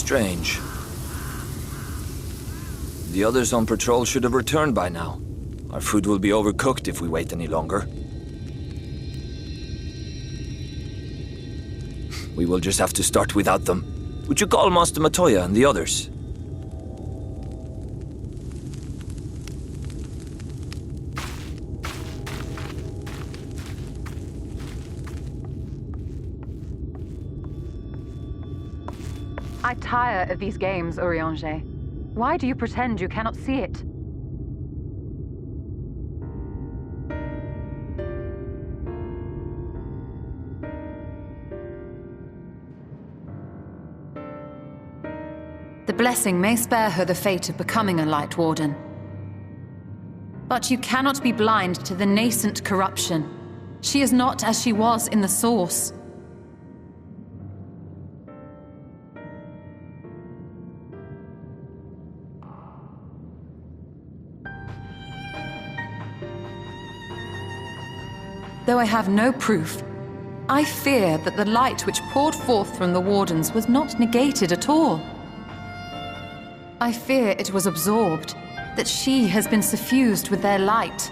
Strange. The others on patrol should have returned by now. Our food will be overcooked if we wait any longer. We will just have to start without them. Would you call Master Matoya and the others? I tire of these games, Urianger. Why do you pretend you cannot see it? The blessing may spare her the fate of becoming a Light Warden. But you cannot be blind to the nascent corruption. She is not as she was in the Source. Though I have no proof, I fear that the light which poured forth from the Wardens was not negated at all. I fear it was absorbed, that she has been suffused with their light.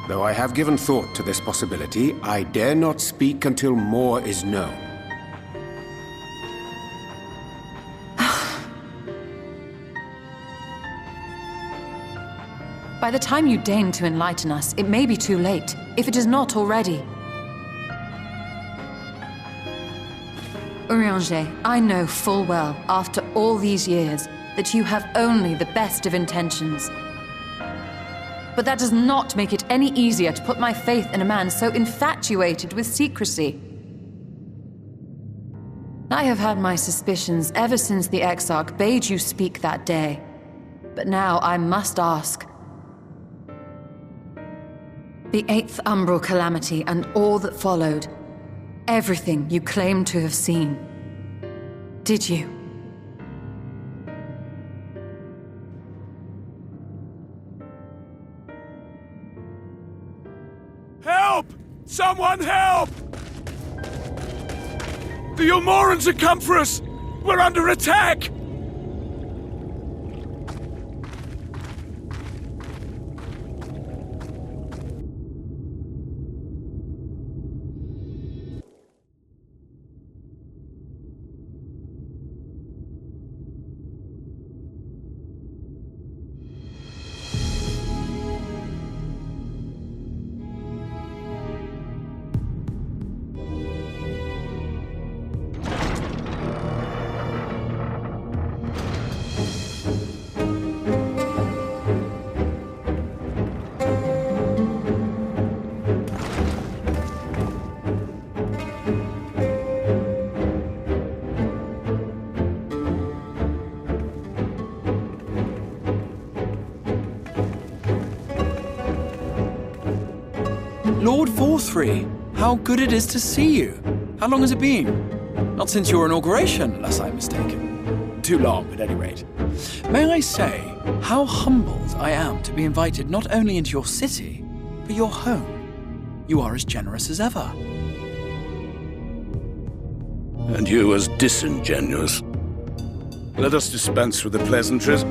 Though I have given thought to this possibility, I dare not speak until more is known. By the time you deign to enlighten us, it may be too late, if it is not already. Urianger, I know full well, after all these years, that you have only the best of intentions. But that does not make it any easier to put my faith in a man so infatuated with secrecy. I have had my suspicions ever since the Exarch bade you speak that day. But now I must ask. The 8th Umbral Calamity and all that followed. Everything you claim to have seen. Did you? Help! Someone help! The Umorans have come for us! We're under attack! Lord Forthry, how good it is to see you. How long has it been? Not since your inauguration, unless I'm mistaken. Too long, at any rate. May I say how humbled I am to be invited not only into your city, but your home. You are as generous as ever. And you as disingenuous. Let us dispense with the pleasantries.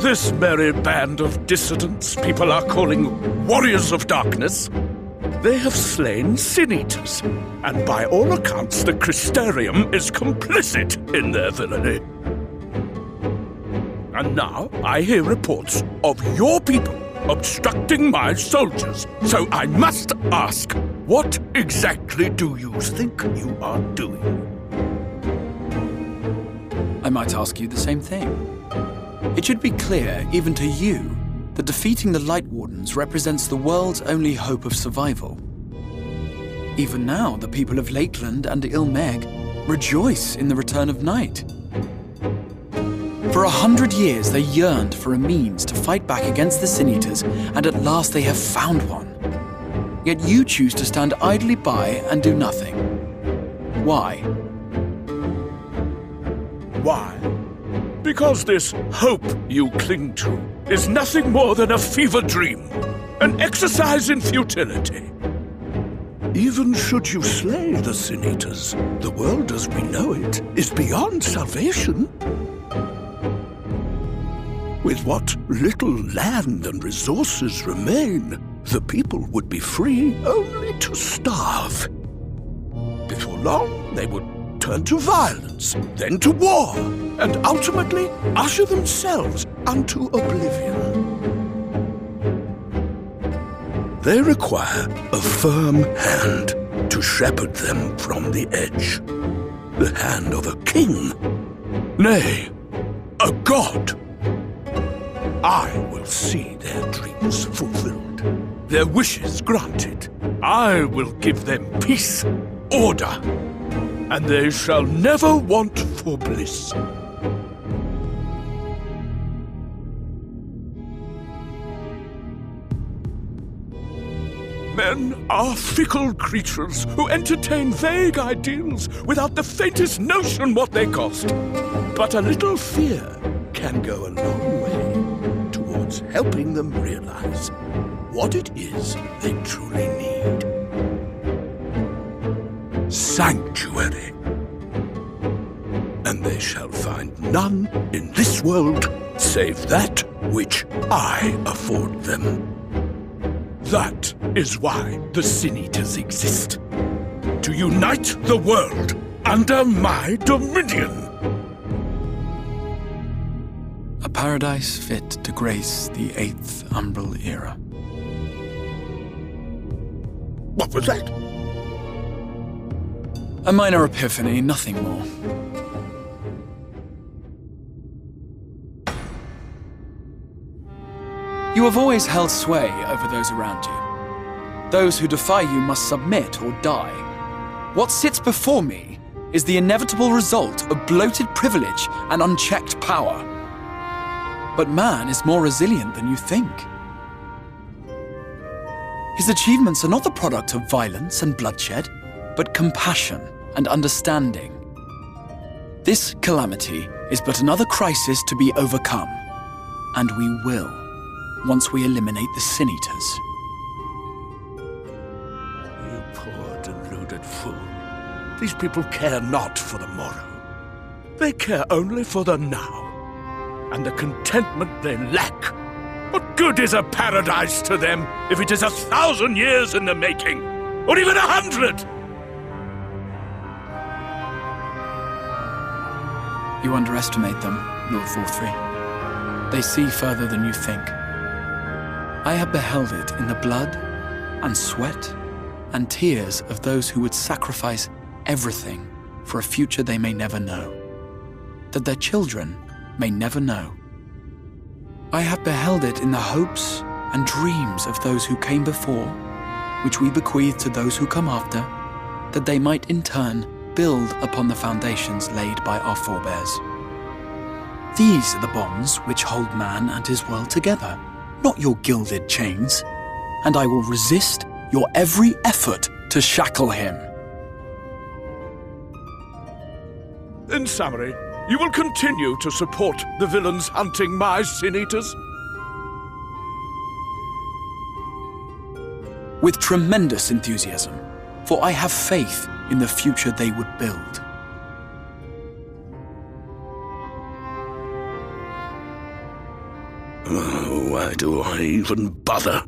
This merry band of dissidents people are calling Warriors of Darkness. They have slain Sin-Eaters, and by all accounts the Crystarium is complicit in their villainy. And now I hear reports of your people obstructing my soldiers, so I must ask, what exactly do you think you are doing? I might ask you the same thing. It should be clear, even to you, that defeating the Light Wardens represents the world's only hope of survival. Even now, the people of Lakeland and Ilmeg rejoice in the return of night. For 100 years, they yearned for a means to fight back against the Sin-Eaters, and at last they have found one. Yet you choose to stand idly by and do nothing. Why? Why? Because this hope you cling to is nothing more than a fever dream, an exercise in futility. Even should you slay the Sin Eaters, the world as we know it is beyond salvation. With what little land and resources remain, the people would be free only to starve. Before long, they would turn to violence, then to war, and ultimately usher themselves unto oblivion. They require a firm hand to shepherd them from the edge. The hand of a king, nay, a god. I will see their dreams fulfilled, their wishes granted. I will give them peace, order, and they shall never want for bliss. Men are fickle creatures who entertain vague ideals without the faintest notion what they cost. But a little fear can go a long way towards helping them realize what it is they truly need. Sanctuary. And they shall find none in this world save that which I afford them. That is why the Sin Eaters exist. To unite the world under my dominion. A paradise fit to grace the 8th Umbral era. What was that? A minor epiphany, nothing more. You have always held sway over those around you. Those who defy you must submit or die. What sits before me is the inevitable result of bloated privilege and unchecked power. But man is more resilient than you think. His achievements are not the product of violence and bloodshed, but compassion and understanding. This calamity is but another crisis to be overcome, and we will, once we eliminate the Sin Eaters. You poor deluded fool. These people care not for the morrow. They care only for the now, and the contentment they lack. What good is a paradise to them if it is 1,000 years in the making, or even 100? You underestimate them, Lord Forthry. They see further than you think. I have beheld it in the blood and sweat and tears of those who would sacrifice everything for a future they may never know, that their children may never know. I have beheld it in the hopes and dreams of those who came before, which we bequeath to those who come after, that they might in turn build upon the foundations laid by our forebears. These are the bonds which hold man and his world together, not your gilded chains, and I will resist your every effort to shackle him. In summary, you will continue to support the villains hunting my Sin Eaters? With tremendous enthusiasm, for I have faith in the future they would build. Oh, why do I even bother?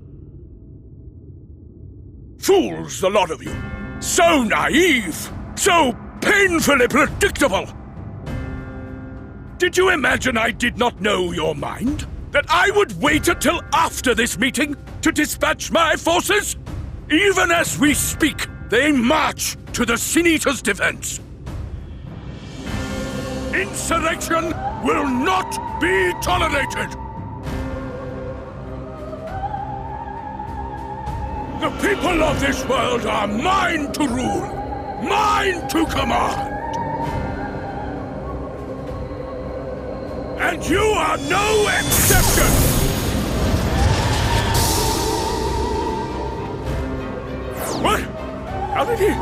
Fools, the lot of you! So naive! So painfully predictable! Did you imagine I did not know your mind? That I would wait until after this meeting to dispatch my forces? Even as we speak, they march to the Sin Eaters' defense. Insurrection will not be tolerated! The people of this world are mine to rule, mine to command. And you are no exception! What? How did he?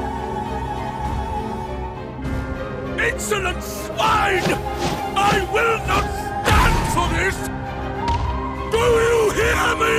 Insolent swine! I will not stand for this! Do you hear me?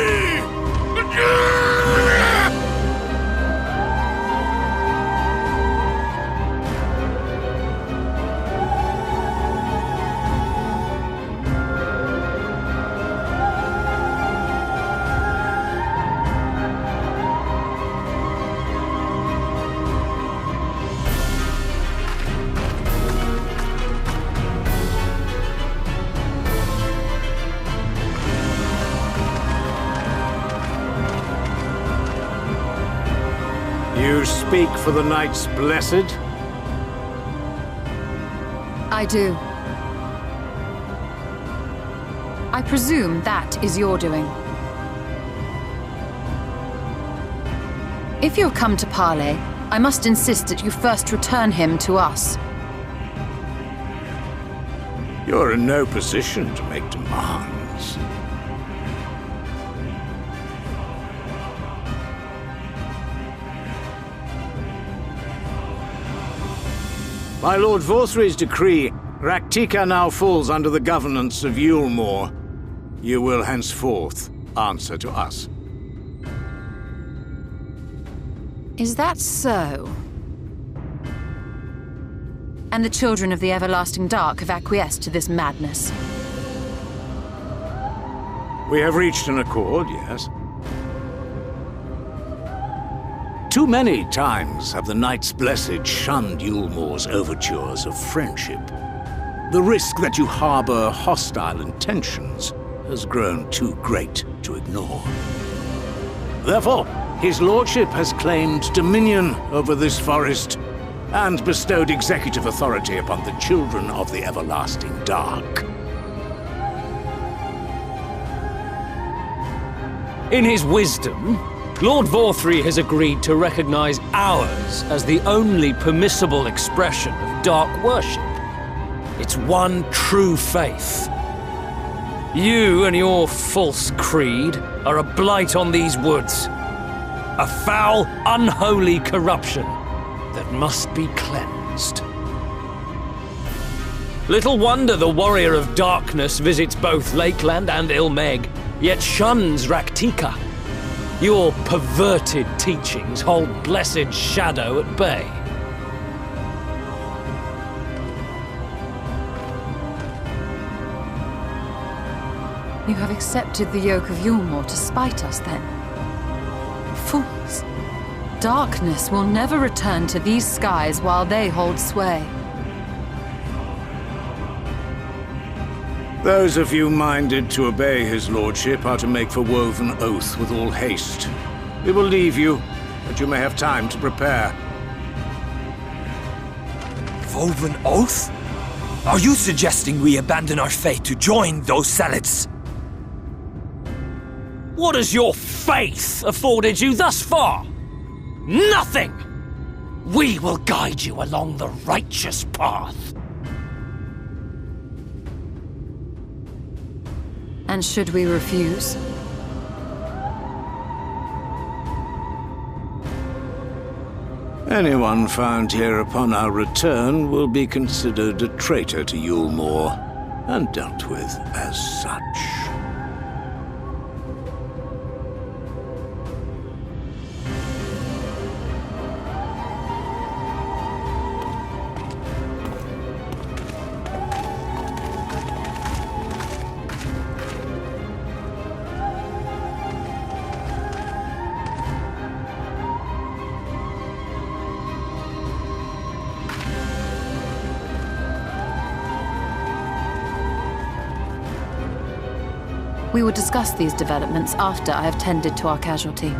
speak for the Knights Blessed? I do. I presume that is your doing. If you've come to parley, I must insist that you first return him to us. You're in no position to make demands. By Lord Vorthry's decree, Raktika now falls under the governance of Yulmore. You will henceforth answer to us. Is that so? And the children of the Everlasting Dark have acquiesced to this madness? We have reached an accord, yes. Too many times have the Knights Blessed shunned Yulmore's overtures of friendship. The risk that you harbor hostile intentions has grown too great to ignore. Therefore, his lordship has claimed dominion over this forest and bestowed executive authority upon the children of the Everlasting Dark. In his wisdom, Lord Vorthry has agreed to recognize ours as the only permissible expression of dark worship. It's one true faith. You and your false creed are a blight on these woods. A foul, unholy corruption that must be cleansed. Little wonder the Warrior of Darkness visits both Lakeland and Ilmeg, yet shuns Raktika. Your perverted teachings hold blessed shadow at bay. You have accepted the yoke of Yulmore to spite us, then? Fools! Darkness will never return to these skies while they hold sway. Those of you minded to obey his lordship are to make for Woven Oath with all haste. We will leave you, but you may have time to prepare. Woven Oath? Are you suggesting we abandon our faith to join those zealots? What has your faith afforded you thus far? Nothing! We will guide you along the righteous path. And should we refuse? Anyone found here upon our return will be considered a traitor to Yulmore, and dealt with as such. We will discuss these developments after I have tended to our casualty.